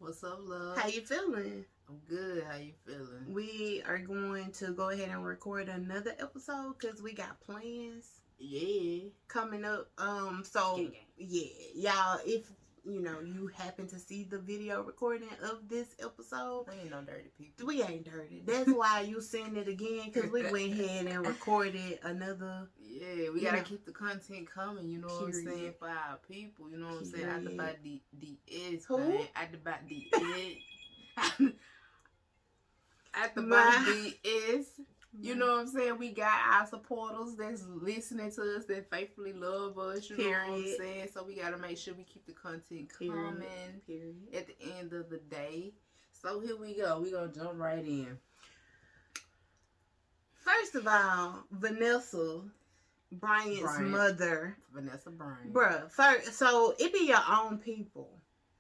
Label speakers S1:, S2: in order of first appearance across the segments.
S1: What's up, love?
S2: How you feeling?
S1: I'm good. How you feeling?
S2: We are going to go ahead and record another episode because we got plans
S1: Yeah.
S2: coming up. So
S1: Gang, gang.
S2: yeah, y'all, if you happen to see the video recording of this episode,
S1: We ain't no dirty people.
S2: we ain't dirty. That's why you seeing it again because we went ahead and recorded another.
S1: Yeah, we gotta keep the content coming. You know what I'm saying, for our people. You know what I'm saying. I about the is
S2: Who?
S1: man. I about the is. At the about the is. You know what I'm saying? We got our supporters that's listening to us, that faithfully love us. You know what I'm saying? So we got to make sure we keep the content coming.
S2: Period.
S1: At the end of the day. So here we go. We're going to jump right in.
S2: First of all, Vanessa Bryant's mother.
S1: Vanessa Bryant.
S2: Bruh, first, so it be your own people.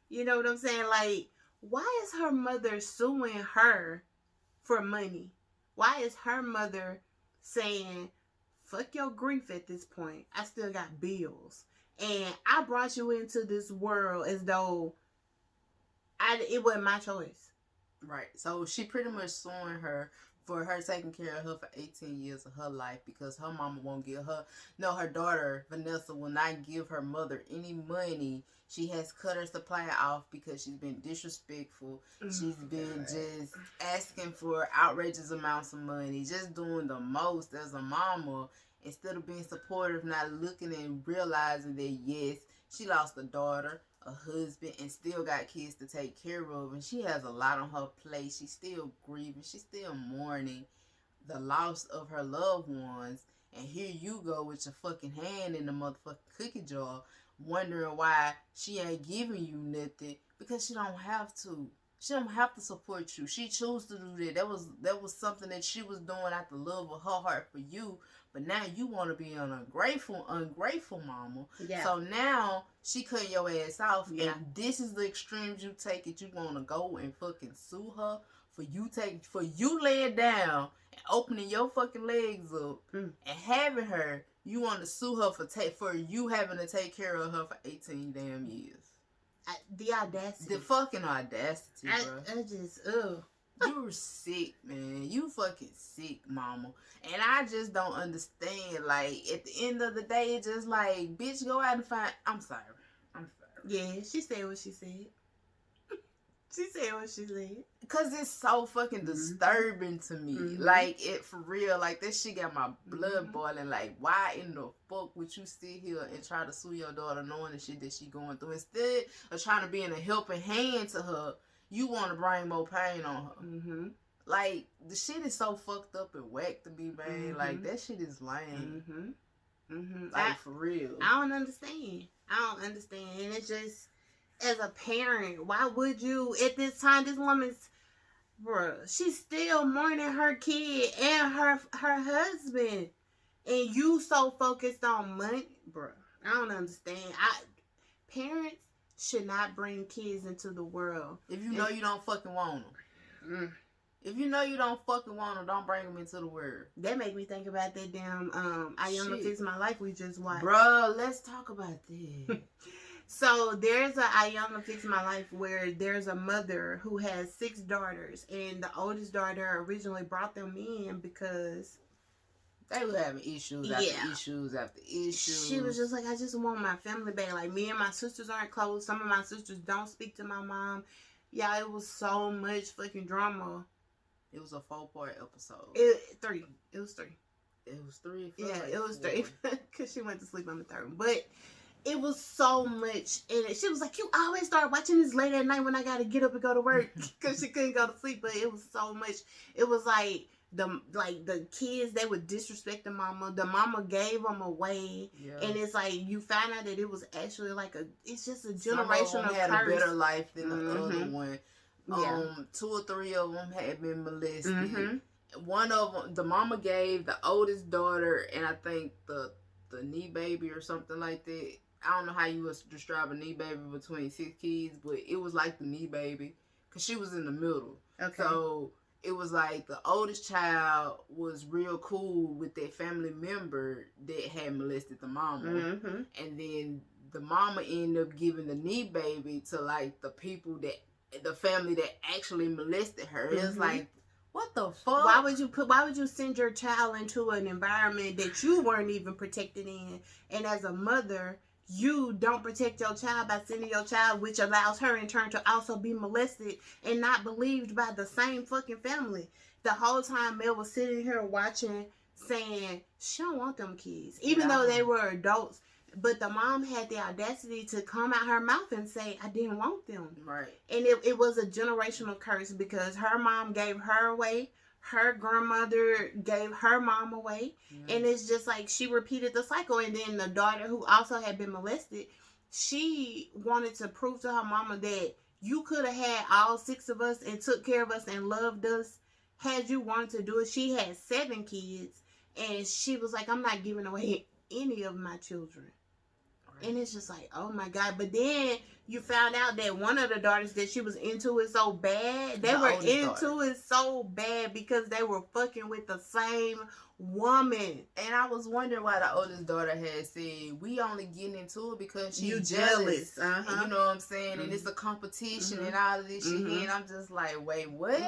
S2: You know what I'm saying? Like, why is her mother suing her for money? Why is her mother saying, fuck your grief at this point? I still got bills. And I brought you into this world as though it wasn't my choice.
S1: Right. So she pretty much suing her for her taking care of her for 18 years of her life because her mama won't give her, her daughter, Vanessa, will not give her mother any money. She has cut her supply off because she's been disrespectful. She's been just asking for outrageous amounts of money, just doing the most as a mama instead of being supportive, not looking and realizing that, yes, she lost a daughter, a husband, and still got kids to take care of, and she has a lot on her plate. She's still grieving. She's still mourning the loss of her loved ones, and here you go with your fucking hand in the motherfucking cookie jar wondering why she ain't giving you nothing because she don't have to. She don't have to support you. She chose to do that. That was something that she was doing out the love of her heart for you. But now you want to be an ungrateful mama.
S2: Yeah.
S1: So now she cut your ass off. Yeah. And this is the extremes you take it. You want to go and fucking sue her for you laying down and opening your fucking legs up and having her. You want to sue her for you having to take care of her for 18 damn years.
S2: The audacity.
S1: The fucking audacity, bro.
S2: I just, ugh.
S1: You're sick, man. You fucking sick, mama. And I just don't understand. Like, at the end of the day, it's just like, bitch, go out and find... I'm sorry.
S2: Yeah, she said what she said. She said what she said.
S1: Because it's so fucking disturbing to me. Like, it for real. Like, this shit got my blood boiling. Like, why in the fuck would you sit here and try to sue your daughter knowing the shit that she going through? Instead of trying to be in a helping hand to her, you want to bring more pain on her. Like, the shit is so fucked up and whack to me, man. Like, that shit is lame. Like, for real.
S2: I don't understand. And it's just... As a parent, why would you, at this time, this woman's, bruh, she's still mourning her kid and her husband. And you so focused on money, bruh. I don't understand. Parents should not bring kids into the world.
S1: If you know you don't fucking want them. If you know you don't fucking want them, don't bring them into the world.
S2: That make me think about that damn Iyanla Fix My Life we just watched.
S1: Bruh, let's talk about that.
S2: So there's a Iyanla Fix My Life where there's a mother who has 6 daughters, and the oldest daughter originally brought them in because
S1: they were having issues after issues after issues.
S2: She was just like, I just want my family back. Like, me and my sisters aren't close. Some of my sisters don't speak to my mom. Yeah, it was so much fucking drama.
S1: It was a 4-part episode.
S2: 3. It was 3.
S1: It was 3.
S2: Yeah, it was 3 because she went to sleep on the 3rd one. But it was so much in it. She was like, you always start watching this late at night when I got to get up and go to work because she couldn't go to sleep. But it was so much. It was like the kids, they would disrespect the mama. The mama gave them away. Yeah. And it's like you find out that it was actually like it's just a generational curse.
S1: Had a better life than the other one. 2 or 3 of them had been molested. One of them, the mama gave the oldest daughter, and I think the knee baby or something like that. I don't know how you would describe a knee baby between 6 kids, but it was like the knee baby because she was in the middle. Okay. So it was like the oldest child was real cool with that family member that had molested the mama. And then the mama ended up giving the knee baby to like the people that the family that actually molested her. It's
S2: Mm-hmm.
S1: like, what the fuck?
S2: Why would you send your child into an environment that you weren't even protected in? And as a mother, you don't protect your child by sending your child, which allows her in turn to also be molested and not believed by the same fucking family. The whole time Mel was sitting here watching, saying she don't want them kids, even though they were adults. But the mom had the audacity to come out her mouth and say, I didn't want them.
S1: Right.
S2: And it was a generational curse because her mom gave her away. Her grandmother gave her mom away. Mm-hmm. And it's just like she repeated the cycle. And then the daughter, who also had been molested, she wanted to prove to her mama that you could have had all 6 of us and took care of us and loved us had you wanted to do it. She had 7 kids. And she was like, I'm not giving away any of my children. And it's just like, oh my God. But then you found out that one of the daughters that she was into it so bad. They were into it so bad because they were fucking with the same woman.
S1: And I was wondering why the oldest daughter had said, we only getting into it because she's jealous.
S2: Uh-huh.
S1: You know what I'm saying? Mm-hmm. And it's a competition and all of this shit. And I'm just like, wait, what?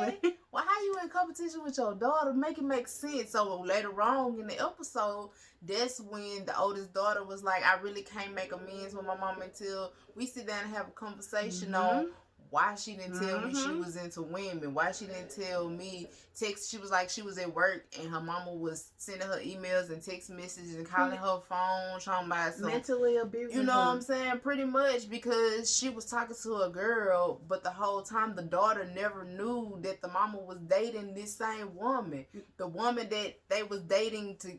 S1: Well, how you in competition with your daughter? Make it make sense. So later on in the episode, that's when the oldest daughter was like, I really can't make amends with my mom until we sit down and have a conversation on why she didn't tell me she was into women, why she didn't tell me text. She was like, she was at work and her mama was sending her emails and text messages and calling her phone, talking about some
S2: mentally abusing.
S1: You know what I'm saying? Pretty much, because she was talking to a girl, but the whole time the daughter never knew that the mama was dating this same woman, the woman that they was dating to.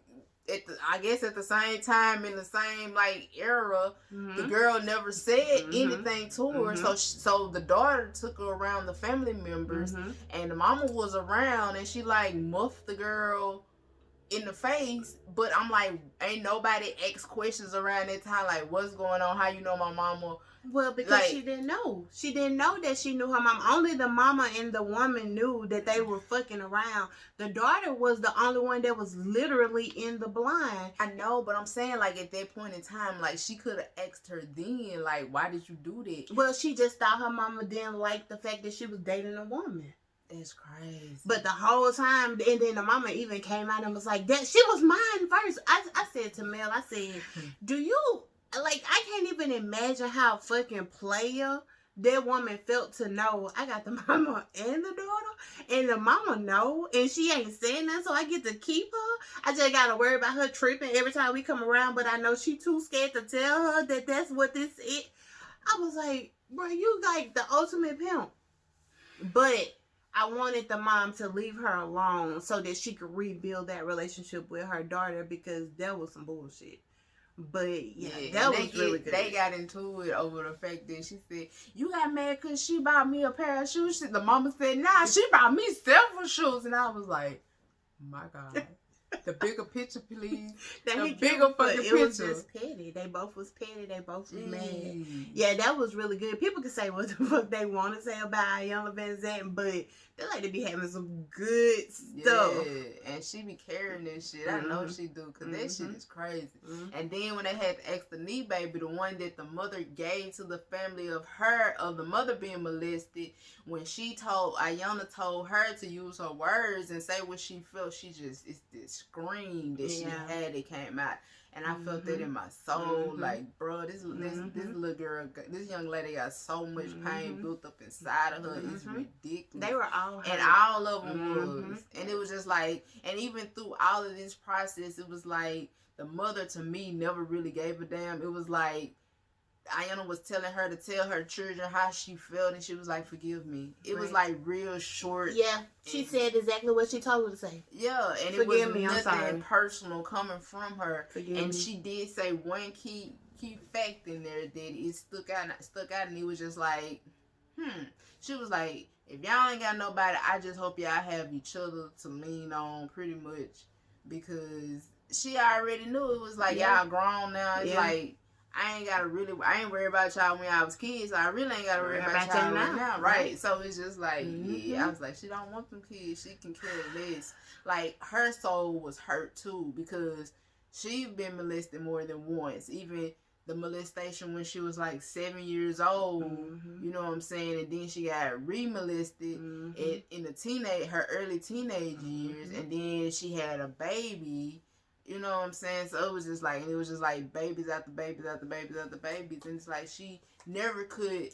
S1: I guess at the same time in the same like era, the girl never said anything to her. So the daughter took her around the family members, and the mama was around, and she like muffed the girl in the face. But I'm like, ain't nobody asked questions around that time like, what's going on? How you know my mama?
S2: Well, because she didn't know. She didn't know that she knew her mom. Only the mama and the woman knew that they were fucking around. The daughter was the only one that was literally in the blind.
S1: I know, but I'm saying, like, at that point in time, like, she could have asked her then, like, why did you do that?
S2: Well, she just thought her mama didn't like the fact that she was dating a woman.
S1: That's crazy.
S2: But the whole time, and then the mama even came out and was like, that she was mine first. I said to Mel, I said, do you... Like, I can't even imagine how fucking player that woman felt to know I got the mama and the daughter, and the mama know, and she ain't saying that, so I get to keep her. I just gotta worry about her tripping every time we come around, but I know she too scared to tell her that that's what this is. I was like, bro, you like the ultimate pimp. But I wanted the mom to leave her alone so that she could rebuild that relationship with her daughter, because that was some bullshit. But yeah, that was really good.
S1: They got into it over the fact that she said, you got mad because she bought me a pair of shoes. The mama said, nah, she bought me several shoes. And I was like, my God. The bigger picture, please. The bigger fucking picture.
S2: It was just petty. They both was petty. They both was mad. Yeah, that was really good. People can say what the fuck they want to say about Iyanla Fix, but they like to be having some good stuff.
S1: Yeah, and she be carrying this shit. I know she do, because that shit is crazy. And then when they had to ask the knee baby, the one that the mother gave to the family of the mother being molested, when Iyanla told her to use her words and say what she felt, she just, it's this scream that she had that came out. And I felt that in my soul. Like, bro, this little girl, this young lady got so much pain built up inside of her. It's ridiculous.
S2: They were all hurt.
S1: And all of them was. And it was just like, and even through all of this process, it was like, the mother to me never really gave a damn. It was like, Iyanla was telling her to tell her children how she felt, and she was like, forgive me. It was like real short.
S2: Yeah, she said exactly what she told her to say.
S1: Yeah, and it was nothing personal coming from her. And she did say one key fact in there that it stuck out, and it was just like, She was like, if y'all ain't got nobody, I just hope y'all have each other to lean on, pretty much, because she already knew it was like, y'all grown now. It's like, I ain't worried about y'all when I was kids, so I really ain't gotta worry about y'all right now, right? So it's just like, I was like, she don't want them kids, she can care less. Like, her soul was hurt too, because she's been molested more than once. Even the molestation when she was like 7 years old.
S2: Mm-hmm.
S1: You know what I'm saying? And then she got re-molested in her early teenage years, and then she had a baby. You know what I'm saying? So it was just like babies after babies after babies after babies, and it's like she never could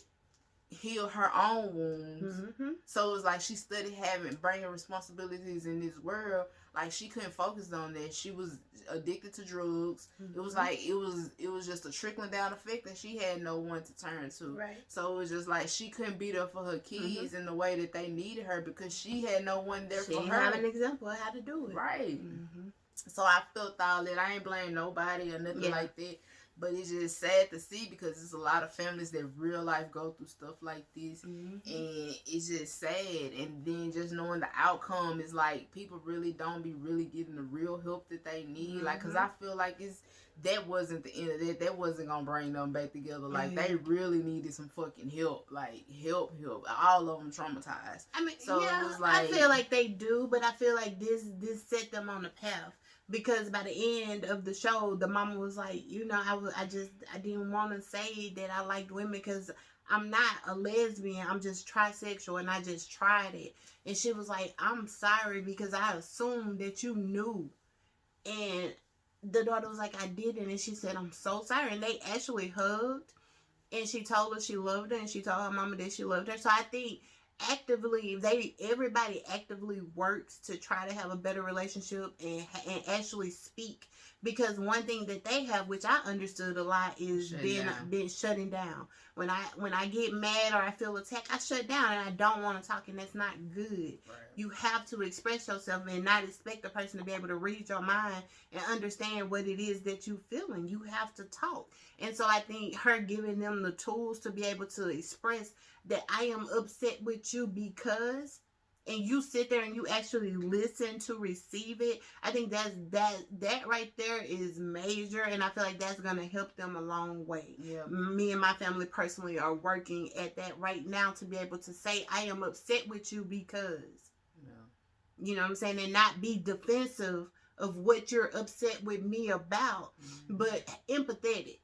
S1: heal her own wounds. So it was like she studied bringing responsibilities in this world. Like she couldn't focus on that. She was addicted to drugs. It was like it was just a trickling down effect, and she had no one to turn to.
S2: Right.
S1: So it was just like she couldn't be there for her kids in the way that they needed her because she had no one there
S2: she
S1: for
S2: didn't
S1: her.
S2: have an example of how to do it.
S1: Right. So I felt all that. I ain't blame nobody or nothing like that. But it's just sad to see because there's a lot of families that real life go through stuff like this. And it's just sad. And then just knowing the outcome is like people really don't be really getting the real help that they need. Like, because I feel like that wasn't the end of that. That wasn't going to bring them back together. Like, they really needed some fucking help. Like, help. All of them traumatized.
S2: I mean,
S1: so
S2: yeah,
S1: it was like,
S2: I feel like they do, but I feel like this set them on the path. Because by the end of the show, the mama was like, you know, I didn't want to say that I liked women because I'm not a lesbian. I'm just trisexual, and I just tried it. And she was like, I'm sorry because I assumed that you knew. And the daughter was like, I didn't. And she said, I'm so sorry. And they actually hugged. And she told her she loved her. And she told her mama that she loved her. So I think everybody actively works to try to have a better relationship and actually speak, because one thing that they have, which I understood a lot, is being shutting down. When I get mad or I feel attacked, I shut down and I don't want to talk, and that's not good.
S1: Right.
S2: You have to express yourself and not expect a person to be able to read your mind and understand what it is that you feeling. You have to talk. And so I think her giving them the tools to be able to express that I am upset with you because, and you sit there and you actually listen to receive it. I think that right there is major, and I feel like that's gonna help them a long way.
S1: Yeah.
S2: Me and my family personally are working at that right now to be able to say I am upset with you because, you know what I'm saying, and not be defensive of what you're upset with me about, but empathetic.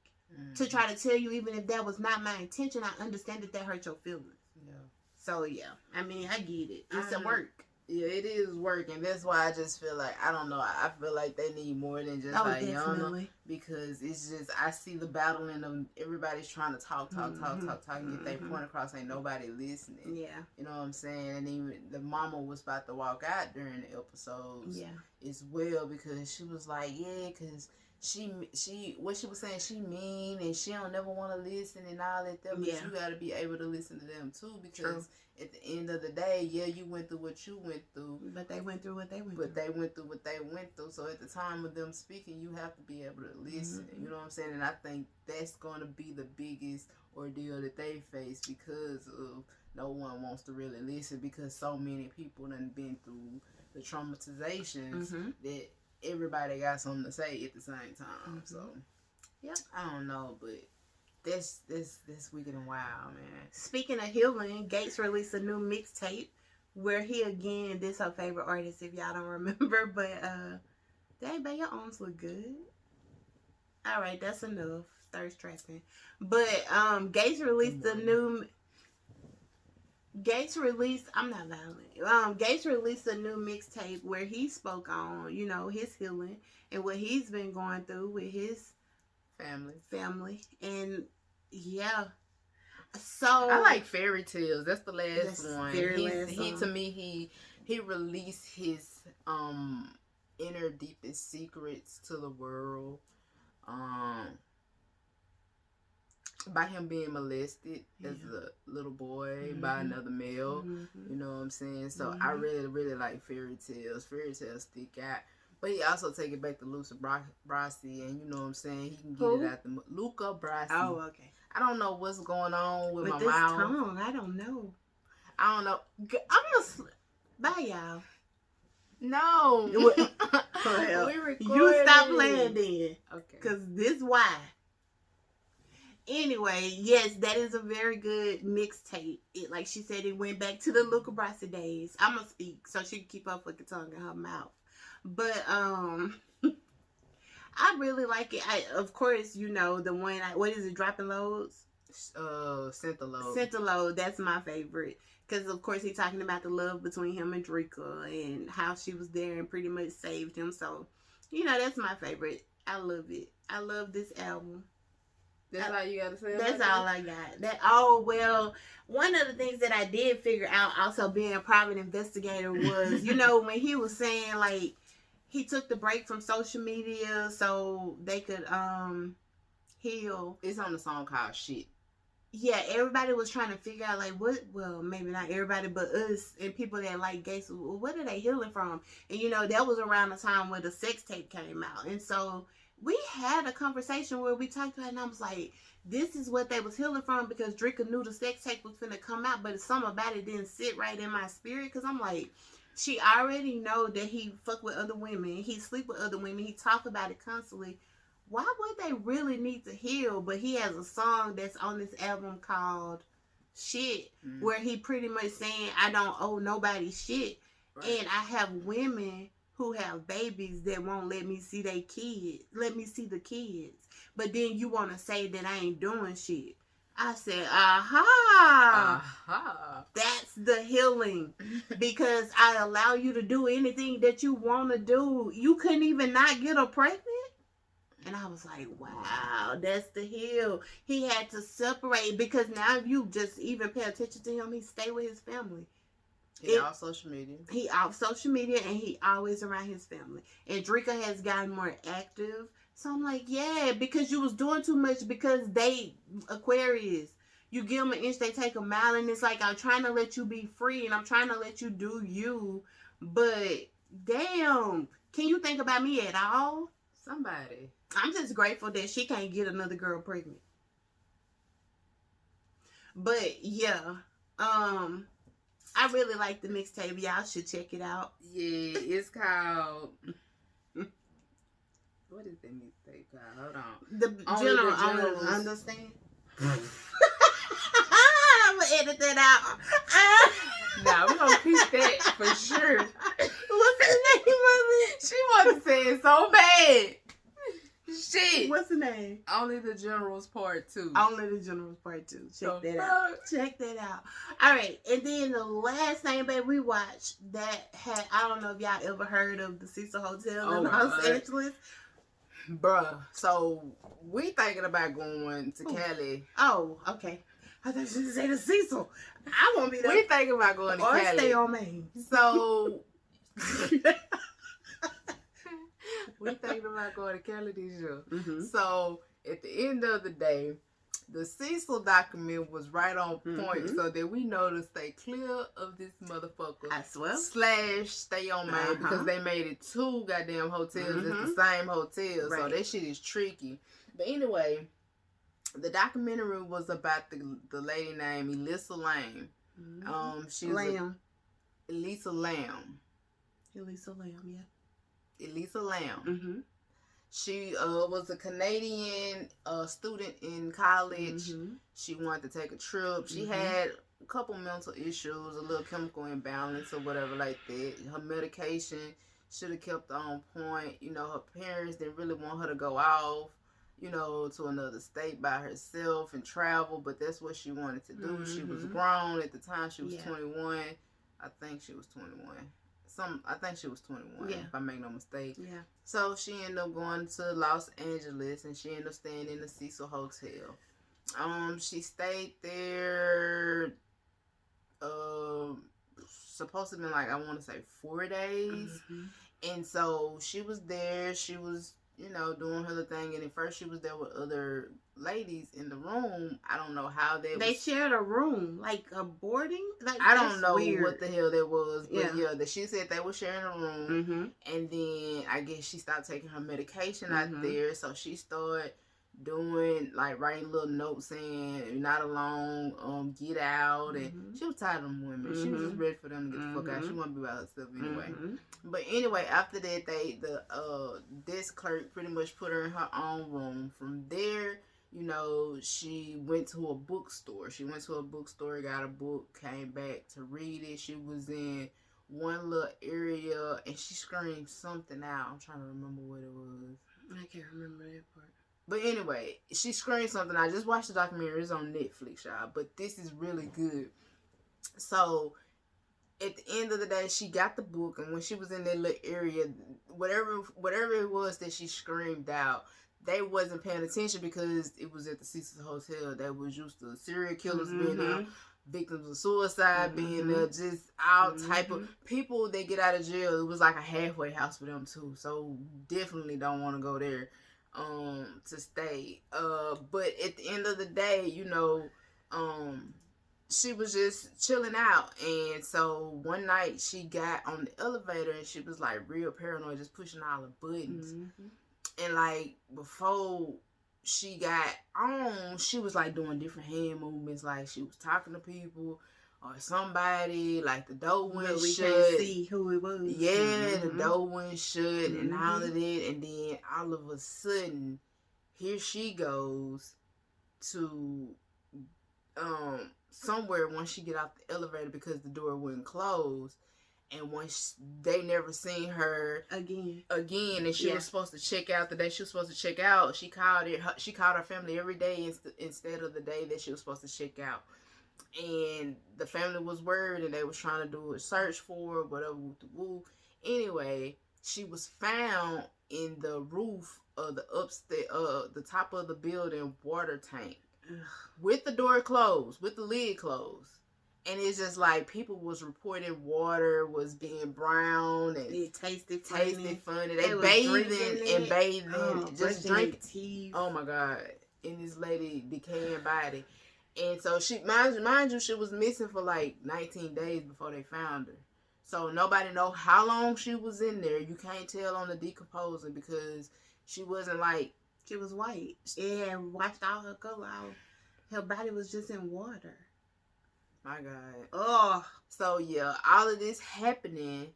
S2: To try to tell you, even if that was not my intention, I understand that hurt your feelings. Yeah. So, yeah. I mean, I get it. It's a work.
S1: Yeah, it is work. And that's why I just feel like, I don't know, I feel like they need more than just Iyanla. Because it's just, I see the battling of everybody's trying to talk, and get their point across. Ain't nobody listening. Yeah. You know what I'm saying? And even the mama was about to walk out during the episodes as well, because she was like, because she what she was saying, she mean and she don't never want to listen and all that. But you got to be able to listen to them too, because at the end of the day, you went through what you went through,
S2: but they went through what they went
S1: through. They went through what they went through. So at the time of them speaking, you have to be able to listen. You know what I'm saying? And I think that's going to be the biggest ordeal that they face, because of no one wants to really listen, because so many people done been through the traumatizations that everybody got something to say at the same time. So, I don't know, but this Wicked and Wild, man.
S2: Speaking of healing, Gates released a new mixtape where he again, this her favorite artist if y'all don't remember, but dang, babe, your arms look good. All right, that's enough thirst trapping. But Gates released a new. I'm not violent. Gates released a new mixtape where he spoke on, you know, his healing and what he's been going through with his family. And so
S1: I like Fairy Tales. That's the last one.
S2: He
S1: to me, he released his inner deepest secrets to the world. By him being molested as a little boy by another male. You know what I'm saying? So I really, really like Fairy Tales. Fairy Tales stick out. But he also take it back to Luca Brasi, and you know what I'm saying? He can get it out the Luca Brasi.
S2: Oh, okay.
S1: I don't know what's going on with my
S2: this
S1: mouth.
S2: Tongue, I don't know. Bye, y'all.
S1: No.
S2: We you stop playing then. Okay. Because this why. Anyway, yes, that is a very good mixtape. Like she said, it went back to the Luca Brasi days. I'm going to speak so she can keep up with the tongue in her mouth. But I really like it. Of course, the one. What is it? Dropping Loads.
S1: Synthaload.
S2: Synthaload. That's my favorite. Because of course he's talking about the love between him and Drika and how she was there and pretty much saved him. So, that's my favorite. I love it. I love this album.
S1: That's all you gotta say.
S2: That's all I got. Well, one of the things that I did figure out, also being a private investigator, was when he was saying like he took the break from social media so they could heal.
S1: It's on the song called Shit.
S2: Yeah, everybody was trying to figure out like what. Well, maybe not everybody, but us and people that like gay. So what are they healing from? And that was around the time where the sex tape came out, and so we had a conversation where we talked about it, and I was like, this is what they was healing from, because Drika knew the sex tape was finna come out, but something about it didn't sit right in my spirit, because I'm like, she already know that he fuck with other women, he sleep with other women, he talk about it constantly. Why would they really need to heal? But he has a song that's on this album called Shit, where he pretty much saying, I don't owe nobody shit. Right. And I have women who have babies that won't let me see their kids, let me see the kids. But then you want to say that I ain't doing shit. I said, aha. That's the healing. Because I allow you to do anything that you want to do. You couldn't even not get her pregnant? And I was like, wow, that's the heal. He had to separate, because now if you just even pay attention to him, he stay with his family.
S1: He off social media.
S2: He off social media, and he always around his family. And Drika has gotten more active. So I'm like, yeah, because you was doing too much, because they Aquarius. You give them an inch, they take a mile, and it's like, I'm trying to let you be free, and I'm trying to let you do you. But damn, can you think about me at all?
S1: Somebody.
S2: I'm just grateful that she can't get another girl pregnant. But yeah, I really like the mixtape. Y'all should check it out.
S1: Yeah, it's called. What is the mixtape called? Hold on.
S2: The General Understand. I'm gonna edit that out.
S1: Nah, we're gonna keep that for sure.
S2: What's the name of it?
S1: She wanted to say it so bad. Shit.
S2: What's the name?
S1: Only the Generals Part 2.
S2: Only the Generals Part 2. Check that out. Check that out. All right. And then the last thing, babe, we watched that had, I don't know if y'all ever heard of the Cecil Hotel in Los Angeles.
S1: Bruh. So, we thinking about going to Cali.
S2: Oh, okay. I thought you say the Cecil. I won't be there.
S1: We thinking about going to Cali.
S2: Or stay on Main.
S1: So... we thinking about going to Cali this year. Mm-hmm. So, at the end of the day, the Cecil document was right on point, so that we know to stay clear of this motherfucker.
S2: I swear.
S1: / stay on Main, because they made it 2 goddamn hotels. It's the same hotel, so that shit is tricky. But anyway, the documentary was about the lady named Elisa Lam. She was Elisa Lam.
S2: Elisa Lam, yeah.
S1: Elisa Lam. She was a Canadian student in college. She wanted to take a trip. She had a couple mental issues, a little chemical imbalance or whatever like that. Her medication should have kept her on point. Her parents didn't really want her to go off, to another state by herself and travel, but that's what she wanted to do. She was grown at the time. She was 21. I think she was 21. I think she was 21, if I make no mistake. Yeah. So she ended up going to Los Angeles, and she ended up staying in the Cecil Hotel. She stayed there, supposed to be like, I want to say 4 days. And so she was there. She was, doing her thing. And at first she was there with other ladies in the room. I don't know how they
S2: shared a room, like a boarding. Like,
S1: I don't know what the hell that was, but that she said they were sharing a room, and then I guess she stopped taking her medication out there, so she started doing like writing little notes saying "You're not alone, get out," and she was tired of them women. She was just ready for them to get the fuck out. She wanted to be by herself anyway. But anyway, after that, the desk clerk pretty much put her in her own room. From there, she went to a bookstore. Got a book, came back to read it. She was in one little area, and she screamed something out. I'm trying to remember what it was.
S2: I can't remember that part.
S1: But anyway, she screamed something. I just watched the documentary. It's on Netflix, y'all. But this is really good. So at the end of the day, she got the book, and when she was in that little area, whatever it was that she screamed out, they wasn't paying attention because it was at the Cecil Hotel. That was used to serial killers being there, victims of suicide being there, just all type of people that get out of jail. It was like a halfway house for them too. So definitely don't want to go there to stay. But at the end of the day, she was just chilling out, and so one night she got on the elevator and she was like real paranoid, just pushing all the buttons. And like before she got on, she was like doing different hand movements, like she was talking to people or somebody, like the door went shut.
S2: Can't see who it was.
S1: Yeah, the door went shut and all of that, and then all of a sudden here she goes to somewhere once she get out the elevator because the door wouldn't close, and once they never seen her again, and she was supposed to check out the day she was supposed to check out. She called her family every day instead of the day that she was supposed to check out, and the family was worried and they was trying to do a search for her, whatever. Anyway, she was found in the roof of the upstairs, the top of the building water tank. With the door closed, with the lid closed. And it's just like people was reporting water was being brown and
S2: it tasted
S1: funny. They bathing, just drinking. Oh my God. In this lady decaying body. And so she, mind you, she was missing for like 19 days before they found her. So nobody know how long she was in there. You can't tell on the decomposing because she wasn't like,
S2: she was white. Yeah, washed all her color out. Her body was just in water.
S1: My God.
S2: Oh.
S1: So, yeah, all of this happening.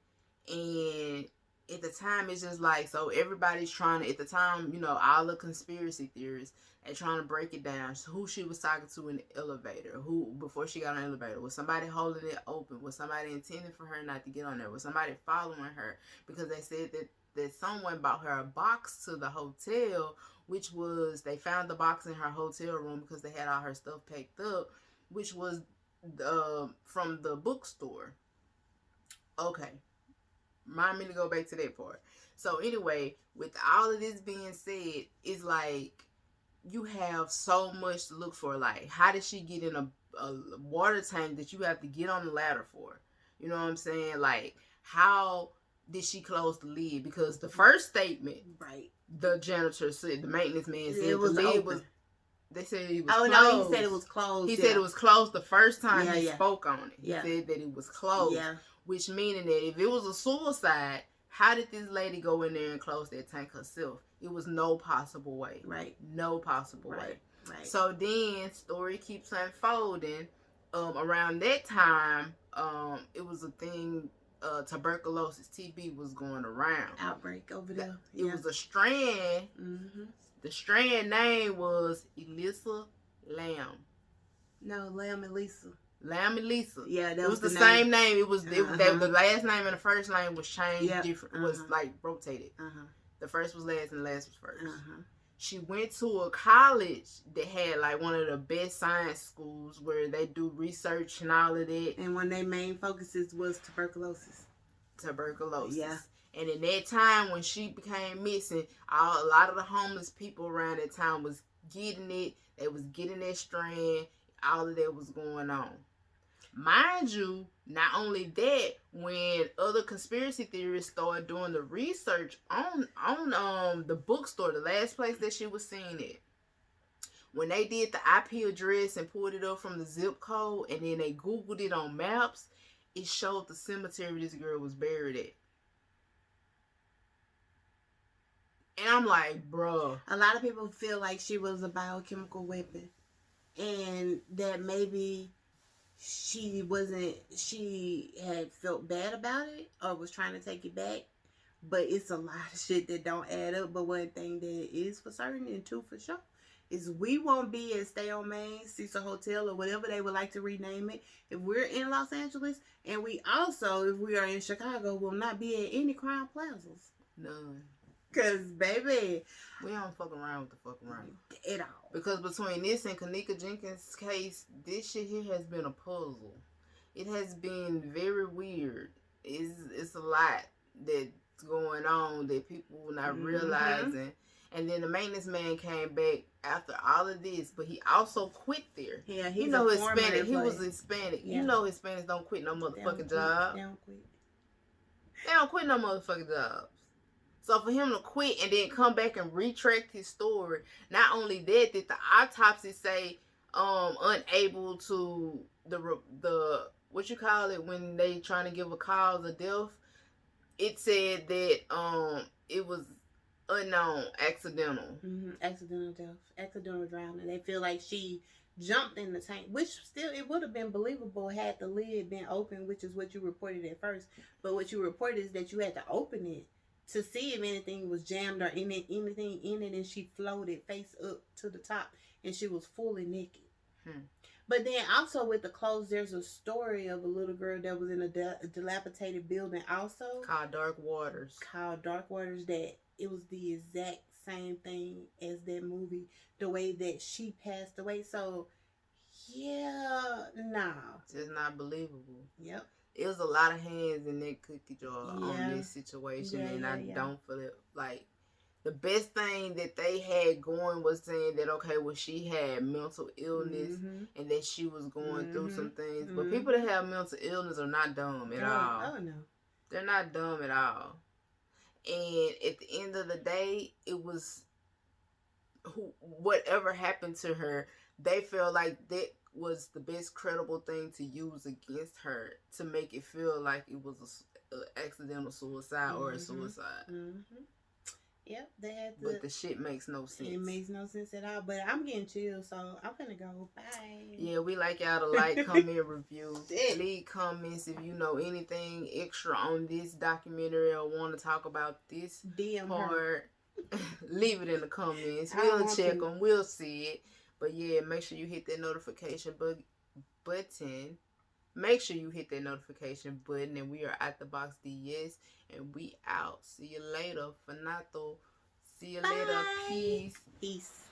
S1: And at the time, it's just like, so everybody's trying to, at the time, all the conspiracy theorists, they're trying to break it down. So who she was talking to in the elevator. Who, before she got on the elevator. Was somebody holding it open? Was somebody intending for her not to get on there? Was somebody following her? Because they said that someone bought her a box to the hotel, which was, they found the box in her hotel room because they had all her stuff packed up, which was from the bookstore. Okay. Remind me to go back to that part. So anyway, with all of this being said, it's like you have so much to look for. Like, how did she get in a water tank that you have to get on the ladder for? You know what I'm saying? Like, how did she close the lid? Because the first statement,
S2: right,
S1: the janitor said, the maintenance man said
S2: it was
S1: the lid
S2: open.
S1: was. They said it was
S2: closed.
S1: No,
S2: he said it was closed.
S1: He said it was closed the first time he spoke on it. He
S2: said
S1: that it was closed. Which meaning that if it was a suicide, how did this lady go in there and close that tank herself? It was no possible way.
S2: Right.
S1: No possible way.
S2: Right.
S1: So then story keeps unfolding. Around that time, it was a thing. Tuberculosis, TB was going around.
S2: Outbreak over there.
S1: It was a strand. The strand name was Elisa Lamb.
S2: No, Lamb and Lisa.
S1: Lamb and Lisa.
S2: Yeah, that
S1: it was the
S2: name.
S1: Same name. It was the last name and the first name was changed different. Was like rotated. The first was last and the last was first. She went to a college that had like one of the best science schools where they do research and all of that.
S2: And one of their main focuses was tuberculosis.
S1: Yeah. And in that time when she became missing, a lot of the homeless people around that time was getting it. They was getting that strand. All of that was going on. Mind you, not only that, when other conspiracy theorists started doing the research on the bookstore, the last place that she was seen at, when they did the IP address and pulled it up from the zip code, and then they Googled it on maps, it showed the cemetery this girl was buried at. And I'm like, bruh.
S2: A lot of people feel like she was a biochemical weapon. And that maybe she had felt bad about it or was trying to take it back. But it's a lot of shit that don't add up. But one thing that is for certain and two for sure is we won't be at Stay on Main, Cecil Hotel, or whatever they would like to rename it, if we're in Los Angeles. And we also, if we are in Chicago, will not be at any Crown Plazas.
S1: None.
S2: Cause baby,
S1: We don't fuck around with the fuck around.
S2: at all.
S1: Because between this and Kanika Jenkins' case, this shit here has been a puzzle. It has been very weird. It's a lot that's going on that people not realizing. And then the maintenance man came back after all of this, but he also quit there.
S2: Yeah, he's
S1: you know
S2: a former
S1: Hispanic. He
S2: employee.
S1: was Hispanic.
S2: Yeah.
S1: You know Hispanics don't quit no motherfucking job.
S2: They don't quit.
S1: They don't quit no motherfucking jobs. So for him to quit and then come back and retract his story, not only that, did the autopsy say unable to the what you call it when they trying to give a cause of death, it said that it was unknown, accidental.
S2: Accidental death, accidental drowning. They feel like she jumped in the tank, which still it would have been believable had the lid been open, which is what you reported at first. But what you reported is that you had to open it to see if anything was jammed or anything in it, and she floated face up to the top, and she was fully naked. But then also with the clothes, there's a story of a little girl that was in a dilapidated building also.
S1: Called Dark Waters.
S2: That it was the exact same thing as that movie, the way that she passed away. So, yeah, no.
S1: It's not believable.
S2: Yep.
S1: It was a lot of hands in that cookie jar on this situation, and I don't feel it. Like, the best thing that they had going was saying that, okay, well, she had mental illness and that she was going through some things. But people that have mental illness are not dumb at all.
S2: Oh, no.
S1: They're not dumb at all. And at the end of the day, it was whatever happened to her, they felt like that was the best credible thing to use against her to make it feel like it was an accidental suicide or a suicide.
S2: Yep, they had to.
S1: But the shit makes no sense.
S2: It makes no sense at all. But I'm getting chills, so I'm gonna go. Bye.
S1: Yeah, we like y'all to like, comment, review. Leave comments if you know anything extra on this documentary or want to talk about this part. Leave it in the comments. We'll check them. We'll see it. But yeah, make sure you hit that notification button. Make sure you hit that notification button. And we are at the box DS. And we out. See you later. Fanato. See you later. Peace.
S2: Peace.